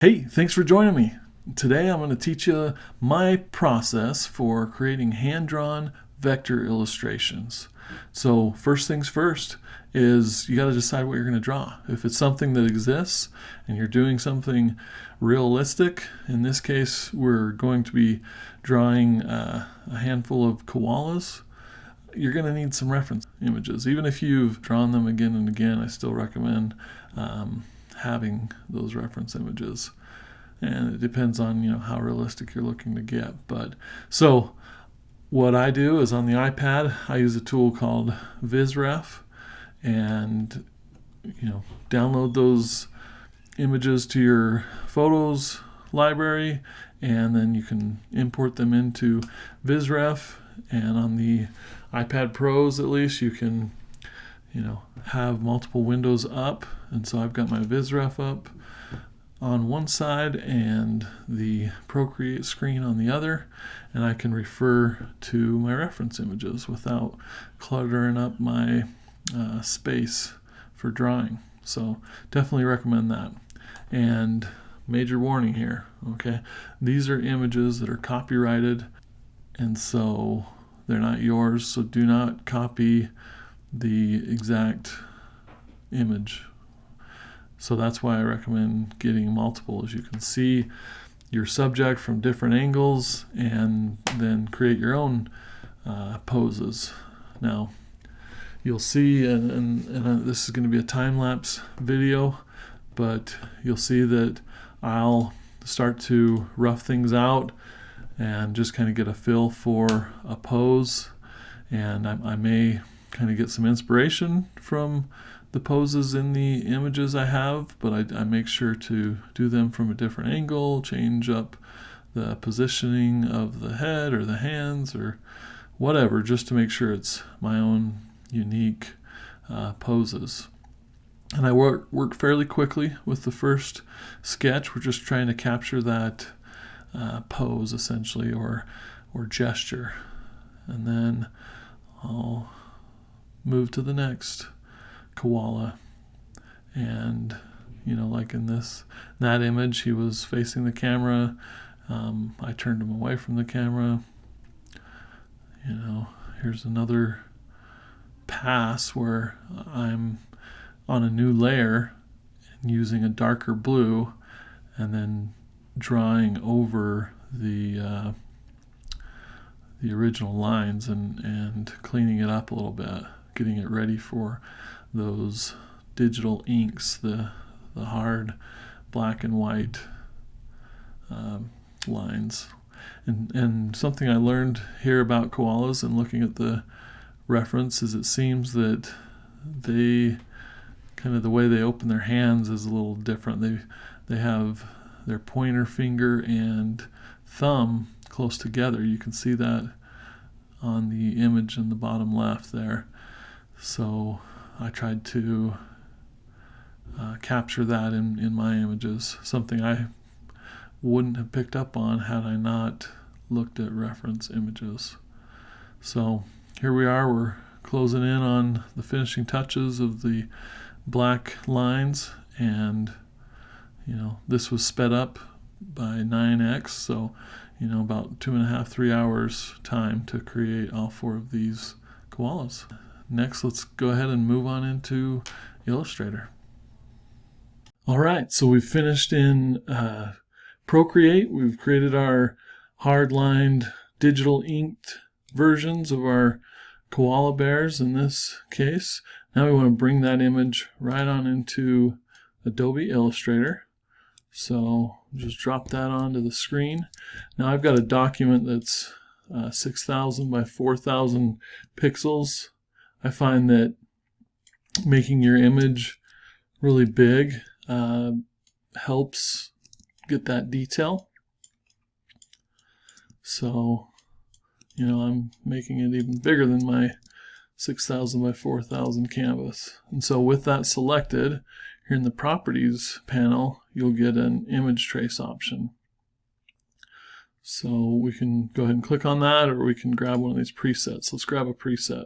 Hey, thanks for joining me. Today I'm going to teach you my process for creating hand-drawn vector illustrations. So first things first is you got to decide what you're going to draw. If it's something that exists and you're doing something realistic, in this case we're going to be drawing a handful of koalas, you're going to need some reference images. Even if you've drawn them again and again, I still recommend having those reference images. And it depends on how realistic you're looking to get. But so what I do is on the iPad, I use a tool called VizRef, and download those images to your photos library, and then you can import them into VizRef. And on the iPad Pros, at least, you can have multiple windows up. And so I've got my VizRef up on one side and the Procreate screen on the other, and I can refer to my reference images without cluttering up my space for drawing. So definitely recommend that. And major warning here, okay, these are images that are copyrighted, and so they're not yours, so do not copy the exact image. So that's why I recommend getting multiple. As you can see your subject from different angles and then create your own poses. Now you'll see, and this is going to be a time-lapse video, but you'll see that I'll start to rough things out and just kind of get a feel for a pose, and I may kind of get some inspiration from the poses in the images I have, but I make sure to do them from a different angle, change up the positioning of the head or the hands or whatever, just to make sure it's my own unique poses. And I work fairly quickly with the first sketch. We're just trying to capture that pose essentially, or gesture, and then I'll move to the next koala. And like in that image, he was facing the camera. I turned him away from the camera. Here's another pass where I'm on a new layer and using a darker blue and then drawing over the original lines and cleaning it up a little bit, getting it ready for those digital inks, the hard black and white lines. And something I learned here about koalas and looking at the reference is it seems that they kind of the way they open their hands is a little different. They have their pointer finger and thumb close together. You can see that on the image in the bottom left there. So I tried to capture that in my images, something I wouldn't have picked up on had I not looked at reference images. So here we are, we're closing in on the finishing touches of the black lines, and this was sped up by 9x, so about 2.5-3 hours time to create all 4 of these koalas. Next, let's go ahead and move on into Illustrator. All right, so we've finished in Procreate. We've created our hard-lined digital inked versions of our koala bears in this case. Now we want to bring that image right on into Adobe Illustrator. So just drop that onto the screen. Now I've got a document that's 6,000 by 4,000 pixels. I find that making your image really big helps get that detail. So, I'm making it even bigger than my 6,000 by 4,000 canvas. And so with that selected, here in the Properties panel, you'll get an image trace option. So we can go ahead and click on that, or we can grab one of these presets. Let's grab a preset.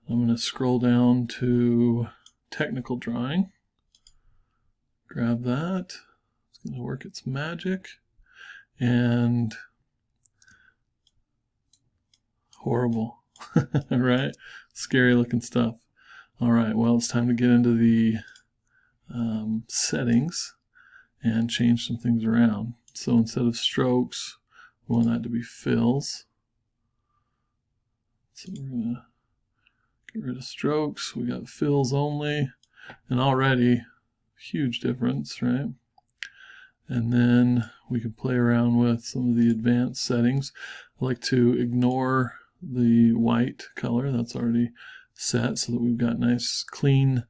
I'm going to scroll down to technical drawing. Grab that. going to work its magic, and horrible, right? Scary looking stuff. All right, well, it's time to get into the settings and change some things around. So instead of strokes, we want that to be fills. So we're going to get rid of strokes. We got fills only, and already huge difference, right? And then we can play around with some of the advanced settings. I like to ignore the white color. That's already set so that we've got nice clean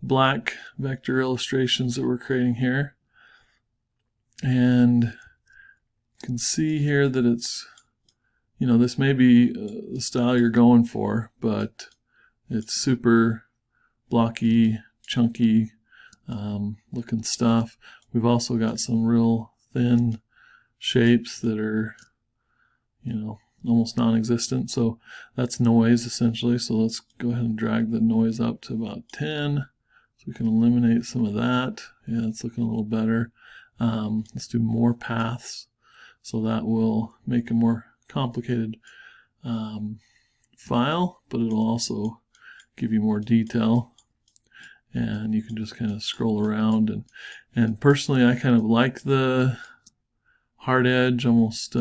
black vector illustrations that we're creating here. And you can see here that it's, this may be the style you're going for, but it's super blocky, chunky looking stuff. We've also got some real thin shapes that are, almost non-existent. So that's noise essentially. So let's go ahead and drag the noise up to about 10. So we can eliminate some of that. Yeah, it's looking a little better. Let's do more paths. So that will make a more complicated file, but it'll also give you more detail. And you can just kind of scroll around. And personally, I kind of like the hard edge, almost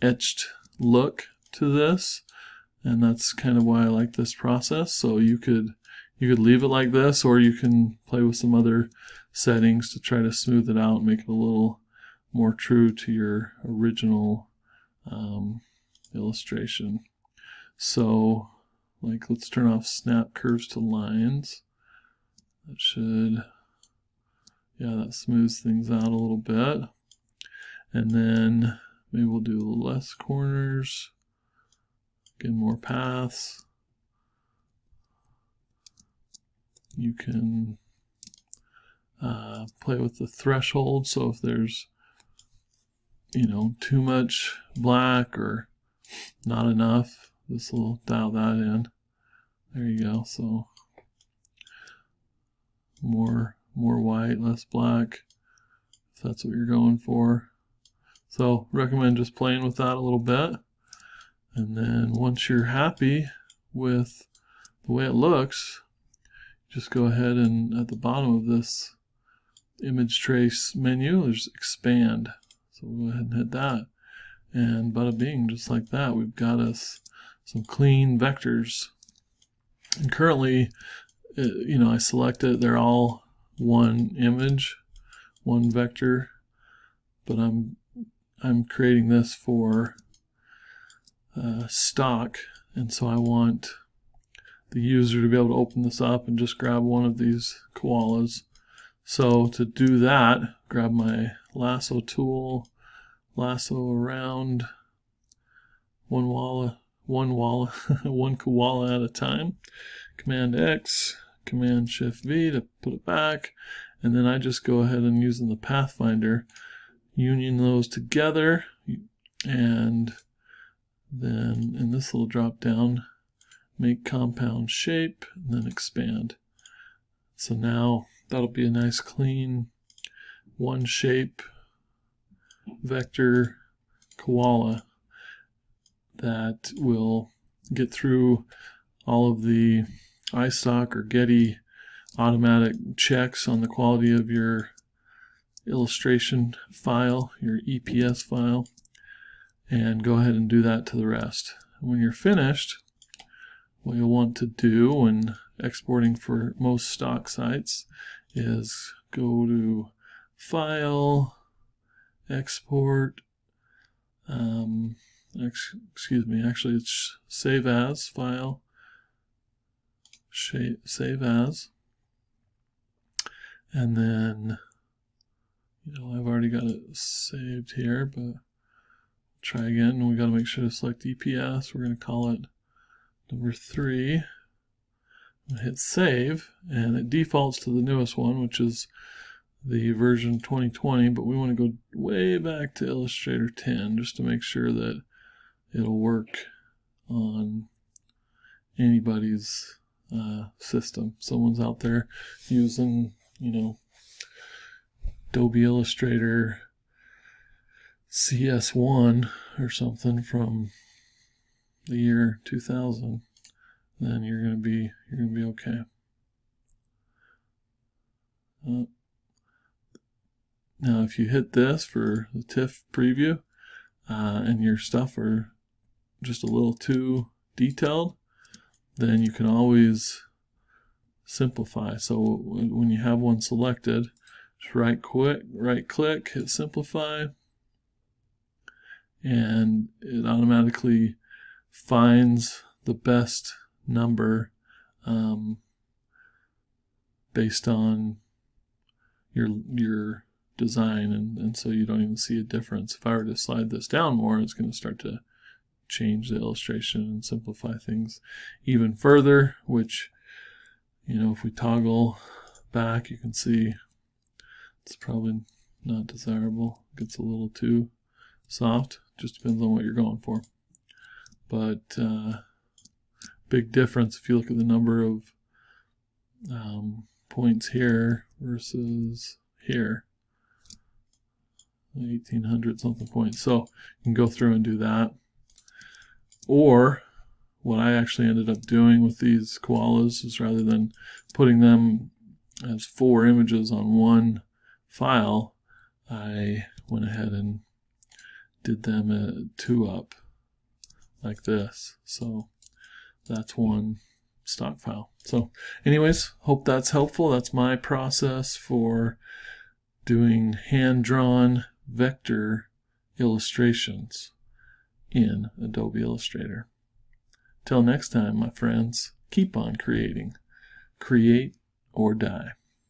etched look to this. And that's kind of why I like this process. So you could leave it like this, or you can play with some other settings to try to smooth it out and make it a little more true to your original illustration. So, let's turn off snap curves to lines. That should, that smooths things out a little bit. And then maybe we'll do less corners, again, more paths. You can play with the threshold, so if there's too much black or not enough, this will dial that in. There you go. So more white, less black, if that's what you're going for. So recommend just playing with that a little bit. And then once you're happy with the way it looks, just go ahead and at the bottom of this image trace menu, there's expand. So we'll go ahead and hit that. And bada bing, just like that, we've got us some clean vectors. And currently, I selected, they're all one image, one vector, but I'm creating this for stock, and so I want the user to be able to open this up and just grab one of these koalas. So to do that, grab my lasso tool, lasso around one koala at a time. Command X, Command Shift V to put it back, and then I just go ahead and using the Pathfinder, union those together, and then in this little drop down, make compound shape, and then expand. So now that'll be a nice clean one shape vector koala that will get through all of the iStock or Getty automatic checks on the quality of your illustration file, your EPS file, and go ahead and do that to the rest. When you're finished, what you'll want to do when exporting for most stock sites is go to File, Export, actually it's Save As, File, Save As, and then I've already got it saved here, but try again. We got to make sure to select EPS. We're going to call it number 3. Hit save, and it defaults to the newest one, which is the version 2020, but we want to go way back to Illustrator 10 just to make sure that it'll work on anybody's system. Someone's out there using, Adobe Illustrator CS1 or something from the year 2000, then you're gonna be okay. Now, if you hit this for the TIFF preview and your stuff are just a little too detailed, then you can always simplify. So when you have one selected, just right click, hit simplify, and it automatically finds the best number based on your design, and so you don't even see a difference. If I were to slide this down more, it's going to start to change the illustration and simplify things even further, which, you know, if we toggle back, you can see it's probably not desirable. It gets a little too soft. Just depends on what you're going for. But big difference if you look at the number of points here versus here. 1800 something points. So you can go through and do that. Or what I actually ended up doing with these koalas is, rather than putting them as 4 images on one file, I went ahead and did them at 2-up like this. So that's one stock file. So anyways, hope that's helpful. That's my process for doing hand-drawn vector illustrations in Adobe Illustrator. Till next time, my friends, keep on creating. Create or die.